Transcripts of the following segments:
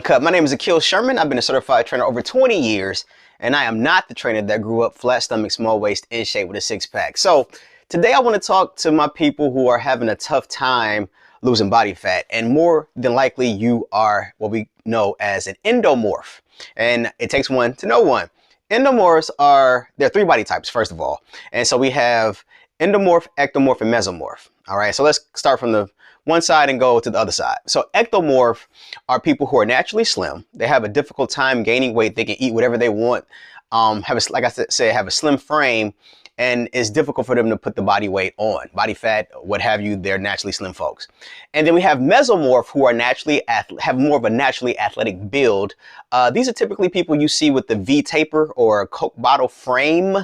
Wake up. My name is Akil Sherman. I've been a certified trainer over 20 years, and I am not the trainer that grew up flat stomach, small waist, in shape with a six pack. So today I want to talk to my people who are having a tough time losing body fat, and more than likely you are what we know as an endomorph, and it takes one to know one. Endomorphs there are three body types, first of all. And so we have endomorph, ectomorph, and mesomorph. All right, so let's start from the one side and go to the other side. So ectomorph are people who are naturally slim. They have a difficult time gaining weight. They can eat whatever they want. Like I said, have a slim frame, and it's difficult for them to put the body weight on, body fat, what have you. They're naturally slim folks. And then we have mesomorph, who are have more of a naturally athletic build. These are typically people you see with the V taper or a Coke bottle frame.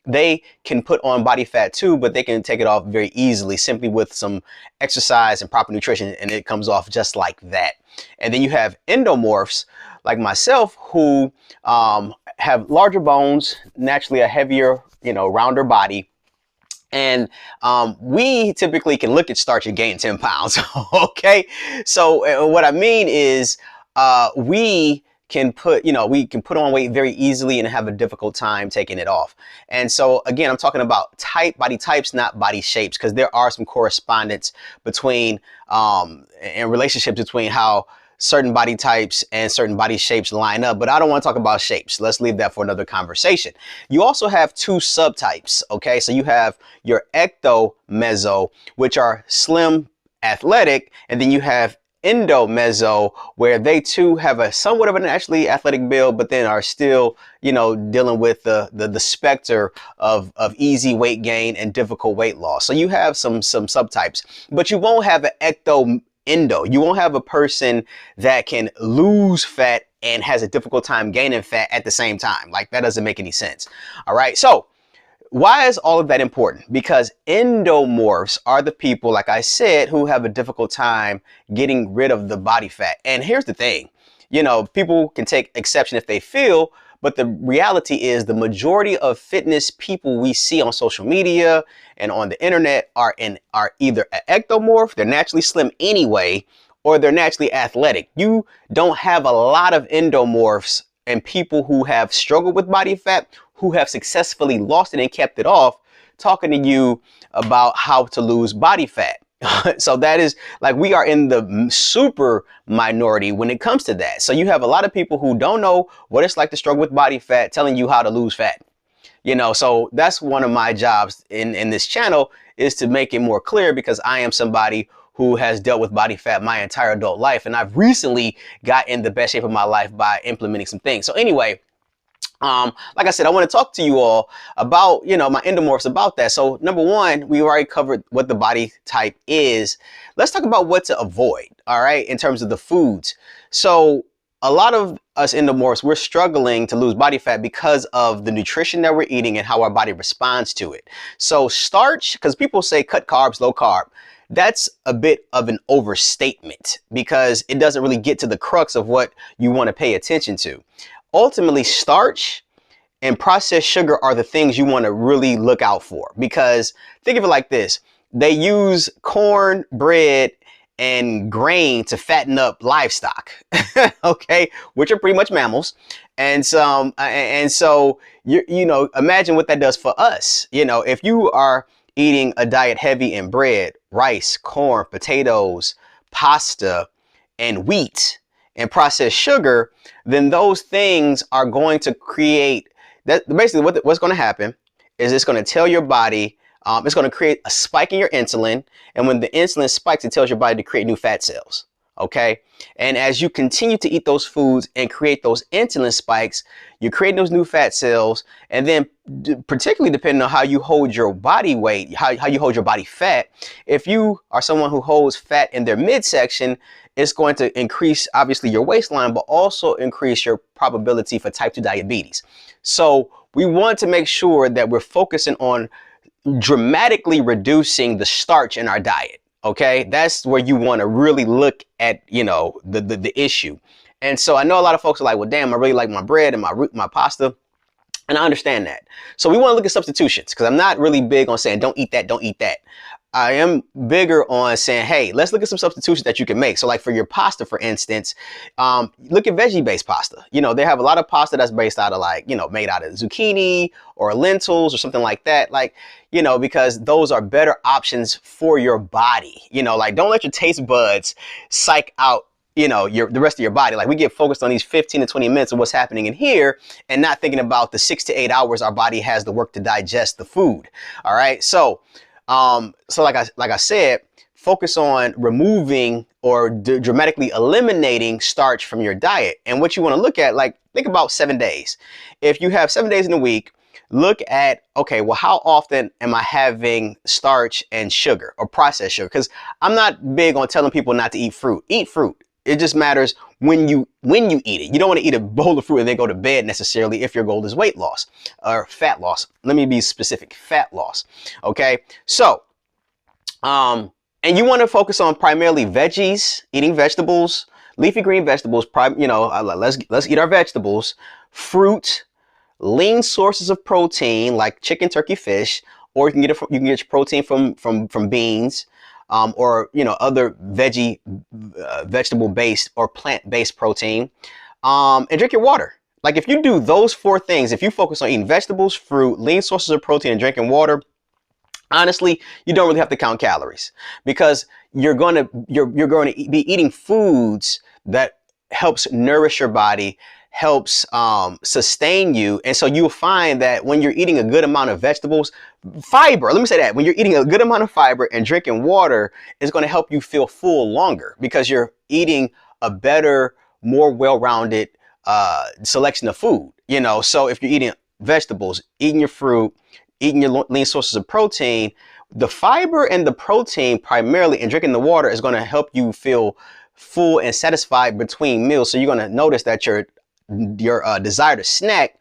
They can put on body fat too, but they can take it off very easily simply with some exercise and proper nutrition, and it comes off just like that. And then you have endomorphs like myself who have larger bones, naturally a heavier, rounder body. And we typically can look at starch and gain 10 pounds. Okay. So what I mean is we can put on weight very easily and have a difficult time taking it off. And so again, I'm talking about body types, not body shapes, because there are some correspondence between and relationships between how certain body types and certain body shapes line up, but I don't want to talk about shapes. Let's leave that for another conversation. You also have two subtypes. Okay, so you have your ecto-meso, which are slim, athletic, and then you have endo-meso, where they too have a somewhat of a naturally athletic build, but then are still, dealing with the specter of easy weight gain and difficult weight loss. So you have some subtypes, but you won't have an ecto-endo. You won't have a person that can lose fat and has a difficult time gaining fat at the same time. Like, that doesn't make any sense. All right. So why is all of that important? Because endomorphs are the people, like I said, who have a difficult time getting rid of the body fat. And here's the thing, people can take exception if they feel, but the reality is the majority of fitness people we see on social media and on the internet are either an ectomorph, they're naturally slim anyway, or they're naturally athletic. You don't have a lot of endomorphs and people who have struggled with body fat, who have successfully lost it and kept it off, talking to you about how to lose body fat. So that is like, we are in the super minority when it comes to that. So you have a lot of people who don't know what it's like to struggle with body fat telling you how to lose fat. So that's one of my jobs in this channel, is to make it more clear, because I am somebody who has dealt with body fat my entire adult life. And I've recently got in the best shape of my life by implementing some things. So anyway, like I said, I want to talk to you all about, my endomorphs, about that. So number one, we already covered what the body type is. Let's talk about what to avoid, all right, in terms of the foods. So a lot of us endomorphs, we're struggling to lose body fat because of the nutrition that we're eating and how our body responds to it. So starch, because people say cut carbs, low carb, that's a bit of an overstatement, because it doesn't really get to the crux of what you want to pay attention to. Ultimately, starch and processed sugar are the things you want to really look out for, because think of it like this. They use corn, bread, and grain to fatten up livestock, okay, which are pretty much mammals. And so imagine what that does for us. If you are eating a diet heavy in bread, rice, corn, potatoes, pasta, and wheat, and processed sugar, then those things are going to create that. Basically, what's going to happen is it's going to tell your body, it's going to create a spike in your insulin. And when the insulin spikes, it tells your body to create new fat cells. Okay. And as you continue to eat those foods and create those insulin spikes, you're creating those new fat cells. And then particularly depending on how you hold your body weight, how you hold your body fat, if you are someone who holds fat in their midsection, it's going to increase obviously your waistline, but also increase your probability for type 2 diabetes. So we want to make sure that we're focusing on dramatically reducing the starch in our diet. Okay, that's where you want to really look at, the issue. And so I know a lot of folks are like, well, damn, I really like my bread and my pasta. And I understand that. So we want to look at substitutions, because I'm not really big on saying don't eat that, don't eat that. I am bigger on saying, hey, let's look at some substitutions that you can make. So like for your pasta, for instance, look at veggie-based pasta. You know, they have a lot of pasta that's based out of like, you know, made out of zucchini or lentils or something like that. Like, you know, because those are better options for your body. You know, like don't let your taste buds psych out, you know, the rest of your body. Like we get focused on these 15 to 20 minutes of what's happening in here and not thinking about the 6 to 8 hours our body has to work to digest the food. All right. So like I said, focus on removing or dramatically eliminating starch from your diet. And what you want to look at, like, think about 7 days. If you have 7 days in a week, look at, okay, well, how often am I having starch and sugar or processed sugar? Because I'm not big on telling people not to eat fruit. Eat fruit. It just matters when you eat it. You don't want to eat a bowl of fruit and then go to bed necessarily if your goal is weight loss or fat loss. Let me be specific, fat loss. Okay. So, and you want to focus on primarily veggies, eating vegetables, leafy green vegetables, you know, let's eat our vegetables, fruit, lean sources of protein like chicken, turkey, fish, or you can get your protein from beans. Or, you know, other vegetable-based or plant-based protein, and drink your water. Like if you do those 4 things, if you focus on eating vegetables, fruit, lean sources of protein, and drinking water, honestly, you don't really have to count calories because you're going to be eating foods that helps nourish your body, helps sustain you. And so you'll find that when you're eating a good amount of vegetables, fiber, let me say that, when you're eating a good amount of fiber and drinking water, is going to help you feel full longer because you're eating a better, more well-rounded selection of food. You know, so if you're eating vegetables, eating your fruit, eating your lean sources of protein, the fiber and the protein primarily, and drinking the water is going to help you feel full and satisfied between meals. So you're going to notice that your desire to snack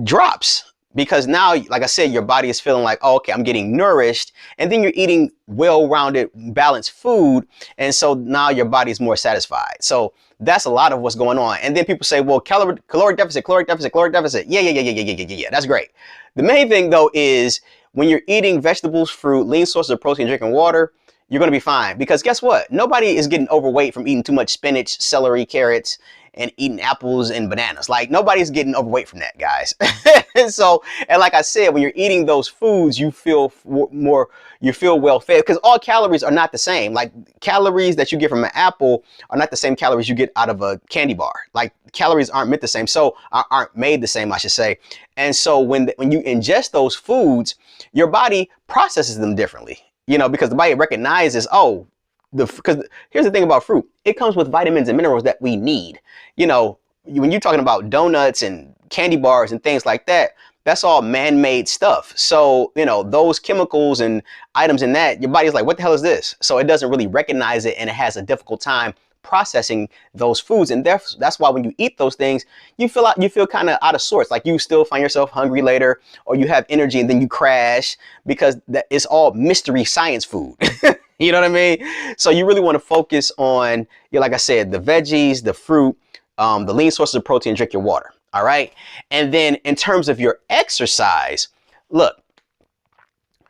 drops because now, like I said, your body is feeling like, oh, okay, I'm getting nourished, and then you're eating well-rounded, balanced food, and so now your body is more satisfied. So that's a lot of what's going on. And then people say, well, caloric deficit. Yeah. That's great. The main thing though is when you're eating vegetables, fruit, lean sources of protein, drinking water, you're going to be fine because guess what? Nobody is getting overweight from eating too much spinach, celery, carrots, and eating apples and bananas. Like nobody's getting overweight from that, guys. And like I said, when you're eating those foods, you feel well fed because all calories are not the same. Like calories that you get from an apple are not the same calories you get out of a candy bar. Like calories aren't meant the same. So aren't made the same, I should say. And so when you ingest those foods, your body processes them differently, you know, because the body recognizes, oh, because here's the thing about fruit. It comes with vitamins and minerals that we need. You know, when you're talking about donuts and candy bars and things like that, that's all man-made stuff. So, you know, those chemicals and items in that, your body's like, what the hell is this? So it doesn't really recognize it and it has a difficult time processing those foods. And that's why when you eat those things, you feel kind of out of sorts. Like you still find yourself hungry later, or you have energy and then you crash because it's all mystery science food. You know what I mean? So you really want to focus on, like I said, the veggies, the fruit, the lean sources of protein, drink your water. All right. And then in terms of your exercise, look,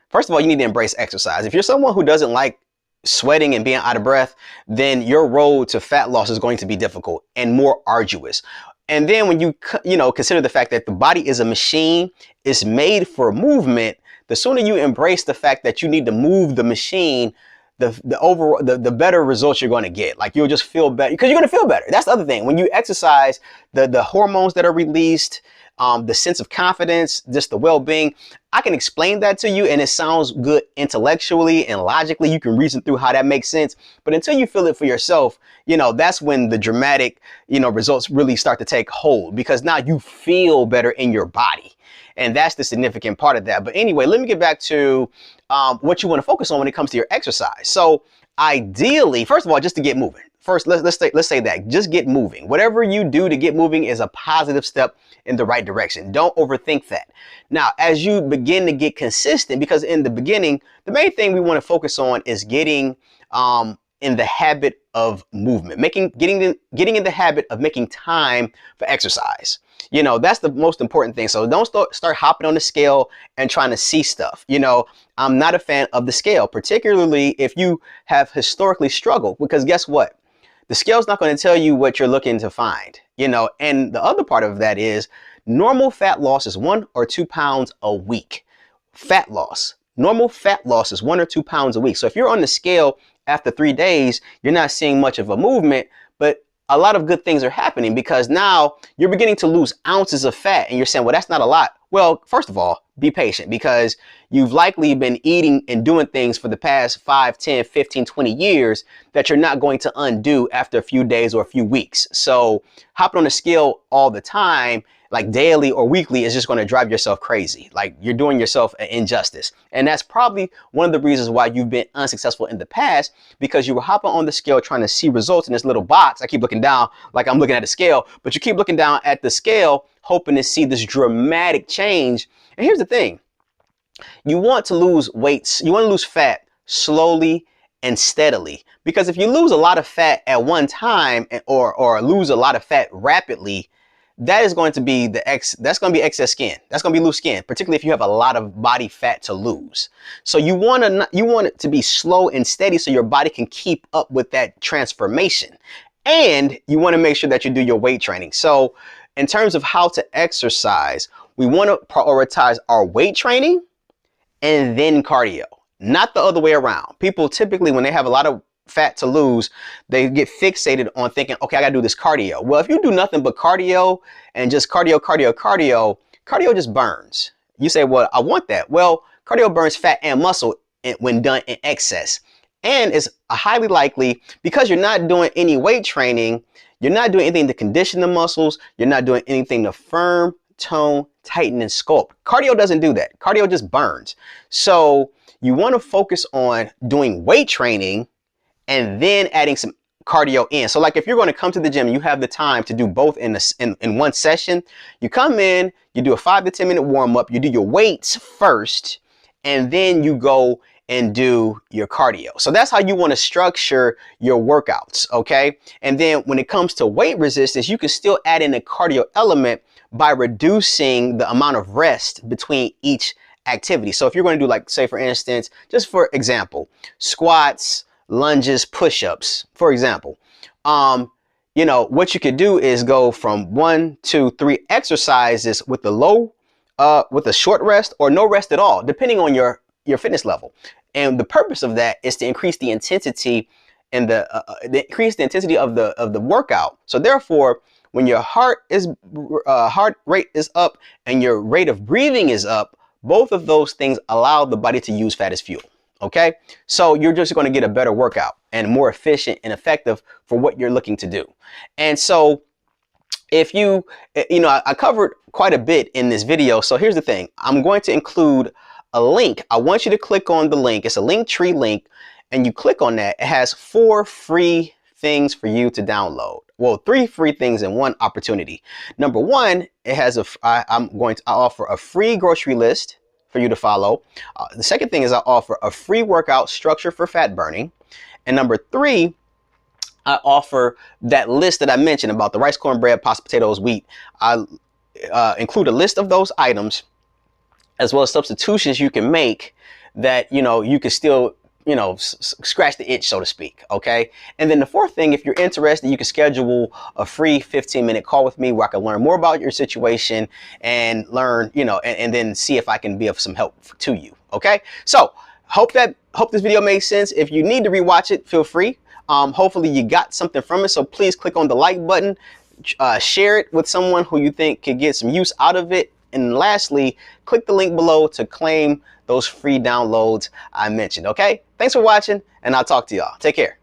first of all, you need to embrace exercise. If you're someone who doesn't like sweating and being out of breath, then your road to fat loss is going to be difficult and more arduous. And then when you consider the fact that the body is a machine, it's made for movement, the sooner you embrace the fact that you need to move the machine, the better results you're going to get. Like you'll just feel better because you're going to feel better. That's the other thing. When you exercise, the hormones that are released, the sense of confidence, just the well-being, I can explain that to you and it sounds good intellectually and logically. You can reason through how that makes sense. But until you feel it for yourself, that's when the dramatic, results really start to take hold because now you feel better in your body. And that's the significant part of that. But anyway, let me get back to what you want to focus on when it comes to your exercise. So ideally, first of all, just to get moving. First, let's say that just get moving. Whatever you do to get moving is a positive step in the right direction. Don't overthink that. Now, as you begin to get consistent, because in the beginning, the main thing we want to focus on is getting in the habit of movement, getting in the habit of making time for exercise. You know, that's the most important thing. So don't start hopping on the scale and trying to see stuff. You know, I'm not a fan of the scale, particularly if you have historically struggled, because guess what? The scale's not going to tell you what you're looking to find, you know. And the other part of that is normal fat loss is 1 or 2 pounds a week. Fat loss. Normal fat loss is 1 or 2 pounds a week. So if you're on the scale after 3 days, you're not seeing much of a movement, but a lot of good things are happening, because now you're beginning to lose ounces of fat, and you're saying, well, that's not a lot. Well, first of all, be patient, because you've likely been eating and doing things for the past 5, 10, 15, 20 years that you're not going to undo after a few days or a few weeks. So hopping on the scale all the time, like daily or weekly, is just going to drive yourself crazy. Like, you're doing yourself an injustice. And that's probably one of the reasons why you've been unsuccessful in the past, because you were hopping on the scale trying to see results in this little box. I keep looking down like I'm looking at a scale, but you keep looking down at the scale hoping to see this dramatic change. And here's the thing. You want to lose weights. You want to lose fat slowly and steadily, because if you lose a lot of fat at one time, or lose a lot of fat rapidly, that is going to be that's going to be excess skin. That's going to be loose skin, particularly if you have a lot of body fat to lose. So you want it to be slow and steady, so your body can keep up with that transformation. And you want to make sure that you do your weight training. So in terms of how to exercise, we want to prioritize our weight training and then cardio, not the other way around. People typically, when they have a lot of fat to lose, they get fixated on thinking, okay, I gotta do this cardio. Well, if you do nothing but cardio and just cardio just burns. You say, well, I want that. Well, cardio burns fat and muscle when done in excess. And it's highly likely, because you're not doing any weight training, you're not doing anything to condition the muscles, you're not doing anything to firm, tone, tighten, and sculpt. Cardio doesn't do that. Cardio just burns. So you want to focus on doing weight training and then adding some cardio in. So like, if you're going to come to the gym, you have the time to do both in one session. You come in, you do a 5 to 10 minute warm up, you do your weights first, and then you go and do your cardio. So that's how you want to structure your workouts, okay? And then when it comes to weight resistance, you can still add in a cardio element by reducing the amount of rest between each activity. So if you're going to do, like, say for instance, just for example, squats, lunges, push-ups, for example, you know, what you could do is go from 1, 2, 3 exercises with a short rest or no rest at all, depending on your fitness level. And the purpose of that is to increase the intensity and increase the intensity of the workout. So therefore, when your heart rate is up and your rate of breathing is up, both of those things allow the body to use fat as fuel. Okay, so you're just going to get a better workout and more efficient and effective for what you're looking to do. And so if you know, I covered quite a bit in this video. So here's the thing. I'm going to include a link. I want you to click on the link. It's a Linktree link, and you click on that. It has 4 free things for you to download. Well, 3 free things in one opportunity. Number 1, it has I offer a free grocery list for you to follow. The second thing is I offer a free workout structure for fat burning. And number 3, I offer that list that I mentioned about the rice, cornbread, pasta, potatoes, wheat. I include a list of those items, as well as substitutions you can make that, you know, you can still, you know, scratch the itch, so to speak. Okay. And then the 4th thing, if you're interested, you can schedule a free 15-minute call with me where I can learn more about your situation and learn, you know, and then see if I can be of some help to you. Okay. So hope this video made sense. If you need to rewatch it, feel free. Hopefully you got something from it. So please click on the like button, share it with someone who you think could get some use out of it. And lastly, click the link below to claim those free downloads I mentioned. Okay, thanks for watching, and I'll talk to y'all. Take care.